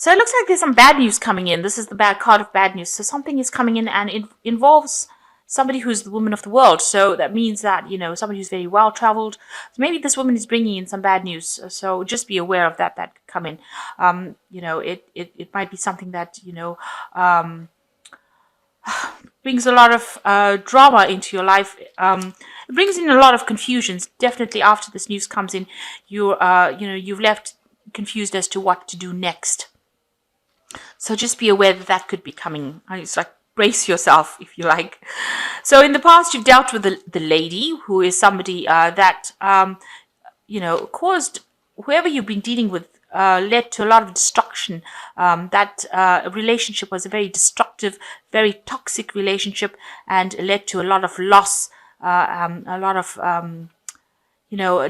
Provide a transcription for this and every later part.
So it looks like there's some bad news coming in. This is the bad card of bad news. So something is coming in, and it involves somebody who's the woman of the world. So that means that, somebody who's very well traveled. So maybe this woman is bringing in some bad news. So just be aware of that could come in. It might be something that, brings a lot of drama into your life. It brings in a lot of confusions. Definitely after this news comes in, you've left confused as to what to do next. So just be aware that could be coming. It's like brace yourself, if you like. So in the past, you've dealt with the lady, who is somebody that, caused whoever you've been dealing with, led to a lot of destruction. That relationship was a very destructive, very toxic relationship, and led to a lot of loss, a lot of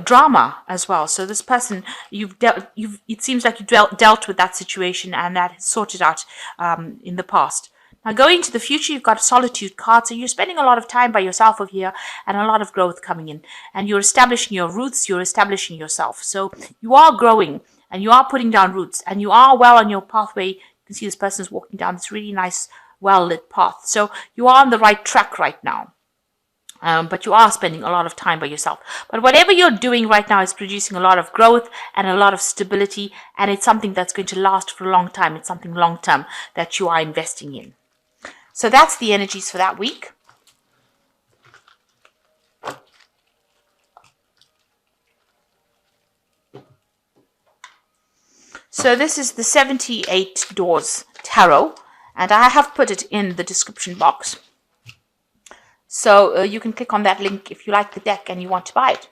drama as well. So this person, it seems like you dealt with that situation, and that is sorted out in the past. Now, going into the future, you've got a solitude card. So you're spending a lot of time by yourself over here, and a lot of growth coming in. And you're establishing your roots, you're establishing yourself. So you are growing, and you are putting down roots, and you are well on your pathway. You can see this person is walking down this really nice, well-lit path. So you are on the right track right now. But you are spending a lot of time by yourself. But whatever you're doing right now is producing a lot of growth and a lot of stability, and it's something that's going to last for a long time. It's something long-term that you are investing in. So that's the energies for that week. So this is the 78 Doors Tarot, and I have put it in the description box. So you can click on that link if you like the deck and you want to buy it.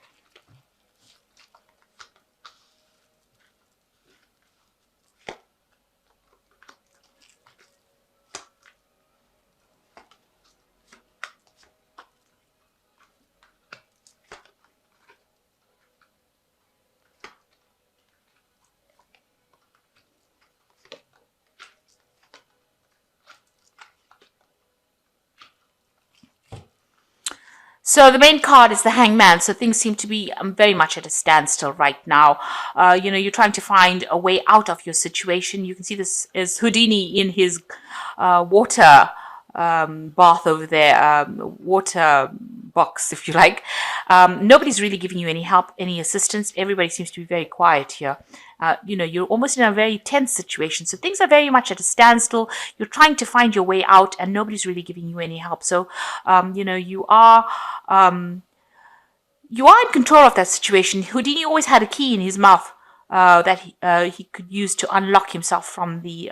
So the main card is the Hangman. So things seem to be very much at a standstill right now. You're trying to find a way out of your situation. You can see this is Houdini in his water bath over there, water box, if you like. Nobody's really giving you any help, any assistance. Everybody seems to be very quiet here. You're almost in a very tense situation. So things are very much at a standstill. You're trying to find your way out, and nobody's really giving you any help. So, you are in control of that situation. Houdini always had a key in his mouth that he could use to unlock himself from the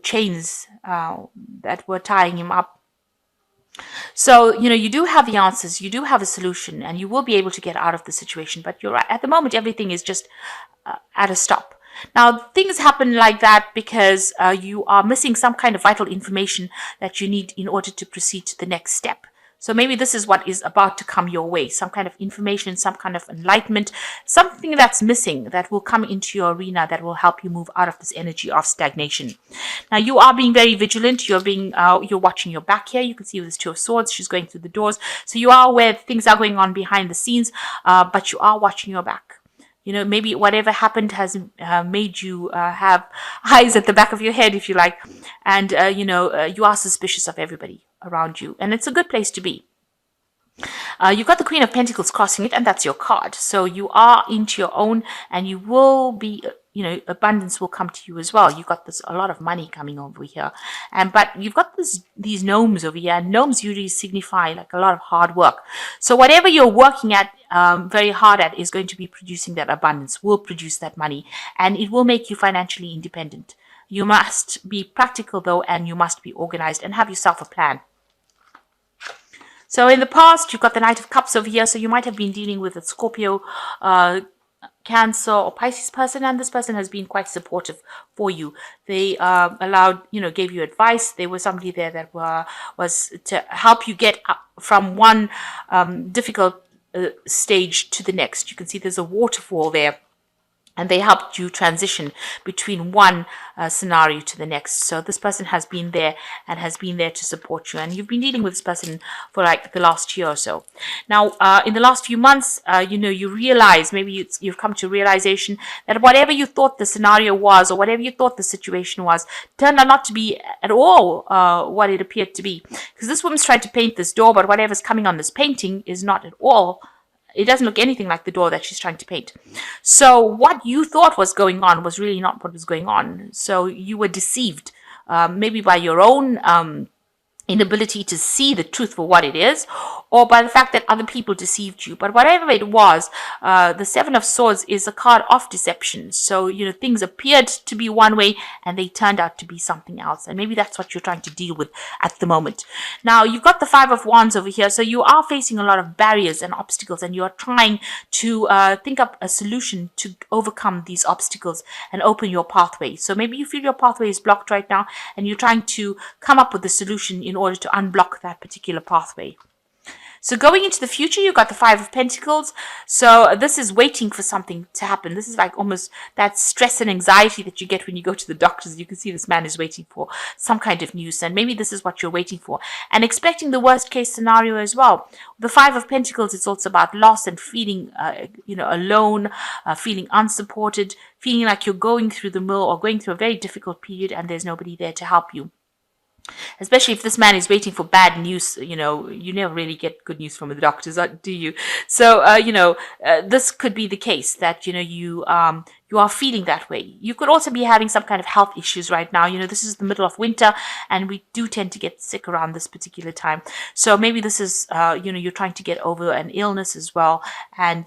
chains that were tying him up. So, you do have the answers, you do have a solution, and you will be able to get out of the situation. But you're right, at the moment, everything is just at a stop. Now, things happen like that because you are missing some kind of vital information that you need in order to proceed to the next step. So maybe this is what is about to come your way, some kind of information, some kind of enlightenment, something that's missing that will come into your arena that will help you move out of this energy of stagnation. Now, you are being very vigilant. You're watching your back here. You can see with this Two of Swords, she's going through the doors. So you are aware things are going on behind the scenes, but you are watching your back. Maybe whatever happened has made you have eyes at the back of your head, if you like. And, you are suspicious of everybody around you. And it's a good place to be. You've got the Queen of Pentacles crossing it, and that's your card. So you are into your own, and you will be, abundance will come to you as well. You've got a lot of money coming over here. But you've got these gnomes over here, and gnomes usually signify like a lot of hard work. So whatever you're working at, very hard at, is going to be producing that abundance, will produce that money, and it will make you financially independent. You must be practical though, and you must be organized and have yourself a plan. So in the past, you've got the Knight of Cups over here. So you might have been dealing with a Scorpio, Cancer or Pisces person, and this person has been quite supportive for you. They gave you advice. They were somebody there that was to help you get up from one difficult stage to the next. You can see there's a waterfall there. and they helped you transition between one scenario to the next. So this person has been there and has been there to support you, and you've been dealing with this person for like the last year or so. Now, in the last few months, you realize, maybe you've come to realization that whatever you thought the scenario was, or whatever you thought the situation was, turned out not to be at all what it appeared to be. Because this woman's trying to paint this door, but whatever's coming on this painting is not at all, it doesn't look anything like the door that she's trying to paint. So what you thought was going on was really not what was going on. So you were deceived, maybe by your own inability to see the truth for what it is, or by the fact that other people deceived you. But whatever it was, the Seven of Swords is a card of deception. So, things appeared to be one way and they turned out to be something else. And maybe that's what you're trying to deal with at the moment. Now, you've got the Five of Wands over here. So you are facing a lot of barriers and obstacles, and you're trying to think up a solution to overcome these obstacles and open your pathway. So maybe you feel your pathway is blocked right now and you're trying to come up with a solution in order to unblock that particular pathway. So going into the future, you've got the Five of Pentacles. So this is waiting for something to happen. This is like almost that stress and anxiety that you get when you go to the doctors. You can see this man is waiting for some kind of news, and maybe this is what you're waiting for, and expecting the worst case scenario as well. The Five of Pentacles is also about loss and feeling, alone, feeling unsupported, feeling like you're going through the mill or going through a very difficult period and there's nobody there to help you. Especially if this man is waiting for bad news, you never really get good news from the doctors, do you? So, this could be the case that, you are feeling that way. You could also be having some kind of health issues right now. This is the middle of winter and we do tend to get sick around this particular time. So maybe this is, you're trying to get over an illness as well and,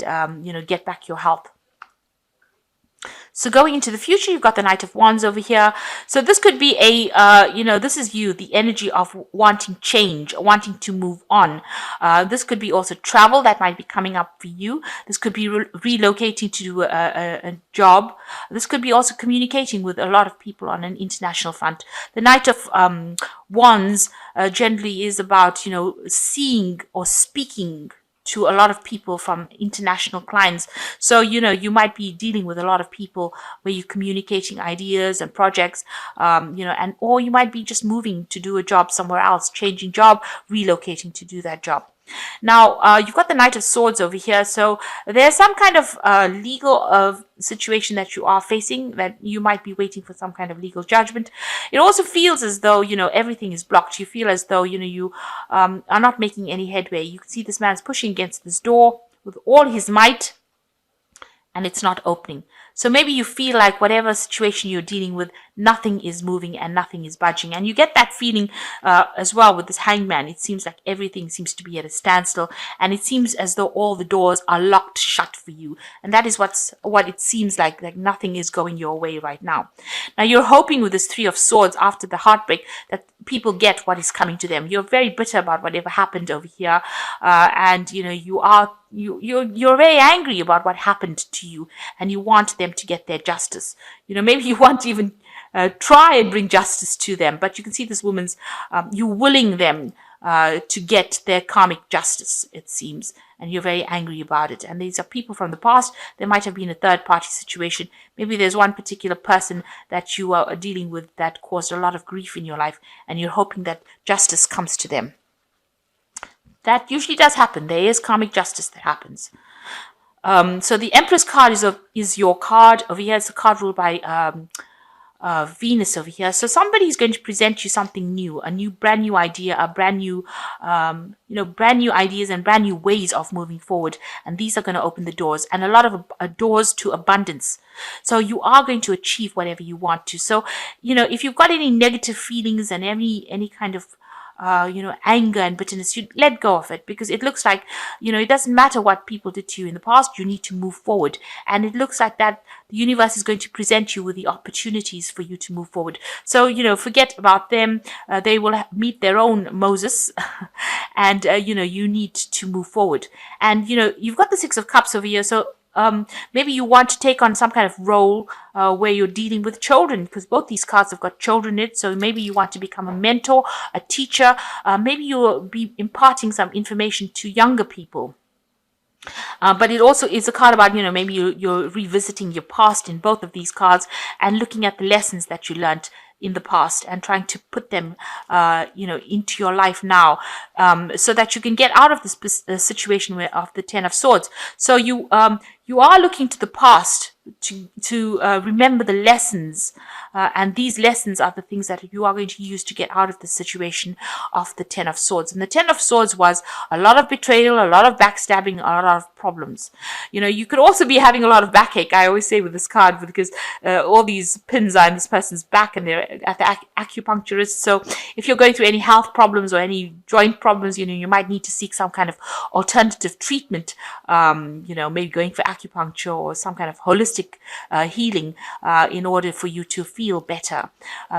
get back your health. So going into the future, you've got the Knight of Wands over here. So this could be this is you, the energy of wanting change, wanting to move on. This could be also travel that might be coming up for you. This could be relocating to do a job. This could be also communicating with a lot of people on an international front. The Knight of Wands generally is about, seeing or speaking to a lot of people from international clients. So, you might be dealing with a lot of people where you're communicating ideas and projects, or you might be just moving to do a job somewhere else, changing job, relocating to do that job. Now, you've got the Knight of Swords over here. So there's some kind of legal situation that you are facing, that you might be waiting for some kind of legal judgment. It also feels as though, everything is blocked. You feel as though, you are not making any headway. You can see this man's pushing against this door with all his might, and it's not opening. So maybe you feel like whatever situation you're dealing with, nothing is moving and nothing is budging. And you get that feeling as well with this Hangman. It seems like everything seems to be at a standstill, and it seems as though all the doors are locked shut for you. And that is what it seems like nothing is going your way right now. Now you're hoping with this Three of Swords, after the heartbreak, that people get what is coming to them. You're very bitter about whatever happened over here, and you're very angry about what happened to you, and you want them to get their justice. Maybe you want to even try and bring justice to them, but you can see this woman's you willing them to get their karmic justice, it seems, and you're very angry about it. And these are people from the past. There might have been a third party situation. Maybe there's one particular person that you are dealing with that caused a lot of grief in your life, and you're hoping that justice comes to them. That usually does happen. There is karmic justice that happens. So the Empress card is your card over here. It's a card ruled by Venus over here. So somebody is going to present you something new, brand new idea, a brand new, brand new ideas and brand new ways of moving forward. And these are going to open the doors, and a lot of doors to abundance. So you are going to achieve whatever you want to. So, if you've got any negative feelings and any kind of anger and bitterness, you let go of it, because it looks like, it doesn't matter what people did to you in the past. You need to move forward. And it looks like that the universe is going to present you with the opportunities for you to move forward. So, forget about them. They will meet their own Moses and, you need to move forward. And, you've got the Six of Cups over here. So, maybe you want to take on some kind of role where you're dealing with children, because both these cards have got children in it. So maybe you want to become a mentor, a teacher. Maybe you'll be imparting some information to younger people. But it also is a card about, maybe you're revisiting your past in both of these cards and looking at the lessons that you learned in the past and trying to put them, into your life now, so that you can get out of this situation of the Ten of Swords. So you are looking to the past to remember the lessons, and these lessons are the things that you are going to use to get out of the situation of the Ten of Swords. And the Ten of Swords was a lot of betrayal, a lot of backstabbing, a lot of problems. You could also be having a lot of backache, I always say, with this card, because all these pins are in this person's back and they're at the acupuncturist. So if you're going through any health problems or any joint problems, you might need to seek some kind of alternative treatment, maybe going for acupuncture or some kind of holistic healing, in order for you to feel better.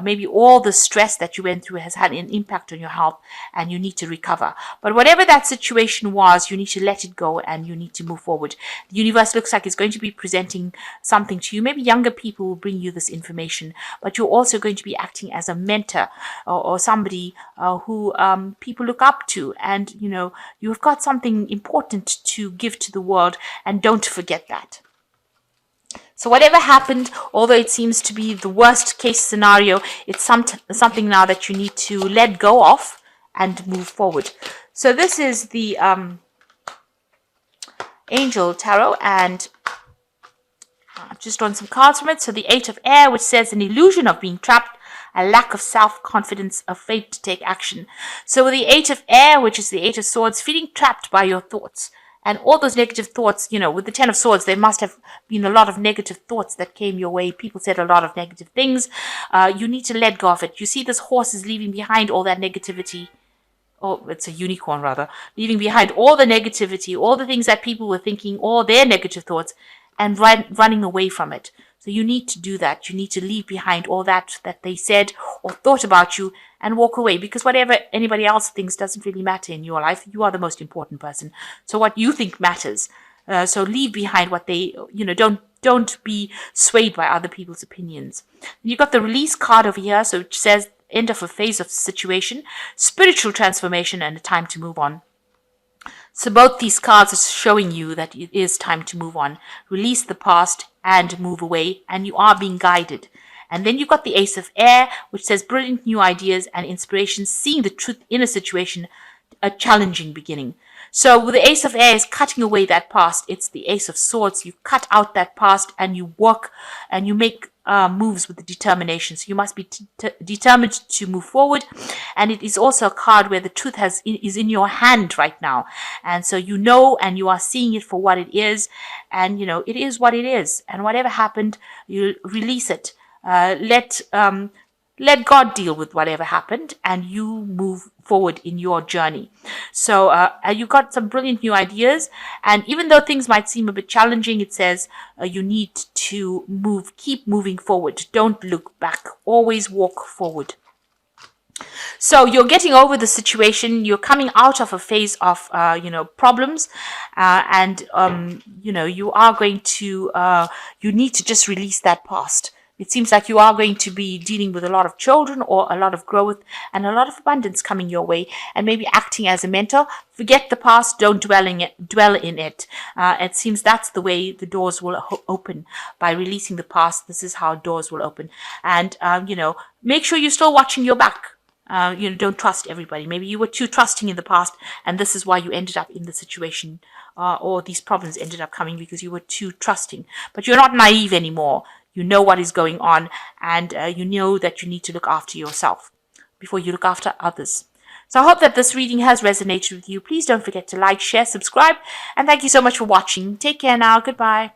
Maybe all the stress that you went through has had an impact on your health and you need to recover. But whatever that situation was, you need to let it go and you need to move forward. The universe looks like it's going to be presenting something to you. Maybe younger people will bring you this information, but you're also going to be acting as a mentor, or somebody who people look up to, and you've got something important to give to the world, and don't forget that. So whatever happened, although it seems to be the worst case scenario, it's something now that you need to let go of and move forward. So this is the Angel Tarot, and I've just drawn some cards from it. So the Eight of Air, which says an illusion of being trapped, a lack of self-confidence, afraid to take action. So with the Eight of Air, which is the Eight of Swords, feeling trapped by your thoughts. And all those negative thoughts, with the Ten of Swords, there must have been a lot of negative thoughts that came your way. People said a lot of negative things. You need to let go of it. You see this horse is leaving behind all that negativity. Oh, it's a unicorn rather. Leaving behind all the negativity, all the things that people were thinking, all their negative thoughts, and running away from it. So you need to do that. You need to leave behind all that they said or thought about you and walk away, because whatever anybody else thinks doesn't really matter in your life. You are the most important person. So what you think matters. So leave behind what they, don't be swayed by other people's opinions. You got the Release card over here, so it says end of a phase of situation, spiritual transformation, and a time to move on. So both these cards are showing you that it is time to move on, release the past and move away, and you are being guided. And then you've got the Ace of Air, which says brilliant new ideas and inspiration, seeing the truth in a situation, a challenging beginning. So with the Ace of Air is cutting away that past. It's the Ace of Swords. You cut out that past and you work and you make moves with the determination. So you must be determined to move forward. And it is also a card where the truth is in your hand right now. And so and you are seeing it for what it is. And, it is what it is. And whatever happened, you release it. Let God deal with whatever happened, and you move forward in your journey. So you got some brilliant new ideas, and even though things might seem a bit challenging, it says you need to keep moving forward. Don't look back. Always walk forward. So you're getting over the situation. You're coming out of a phase of, problems, and you are going to, you need to just release that past. It seems like you are going to be dealing with a lot of children or a lot of growth and a lot of abundance coming your way, and maybe acting as a mentor. Forget the past. Don't dwell in it. It seems that's the way the doors will open. By releasing the past, this is how doors will open. And, make sure you're still watching your back. Don't trust everybody. Maybe you were too trusting in the past, and this is why you ended up in the situation, or these problems ended up coming because you were too trusting. But you're not naive anymore. You know what is going on, and you know that you need to look after yourself before you look after others. So I hope that this reading has resonated with you. Please don't forget to like, share, subscribe, and thank you so much for watching. Take care now. Goodbye.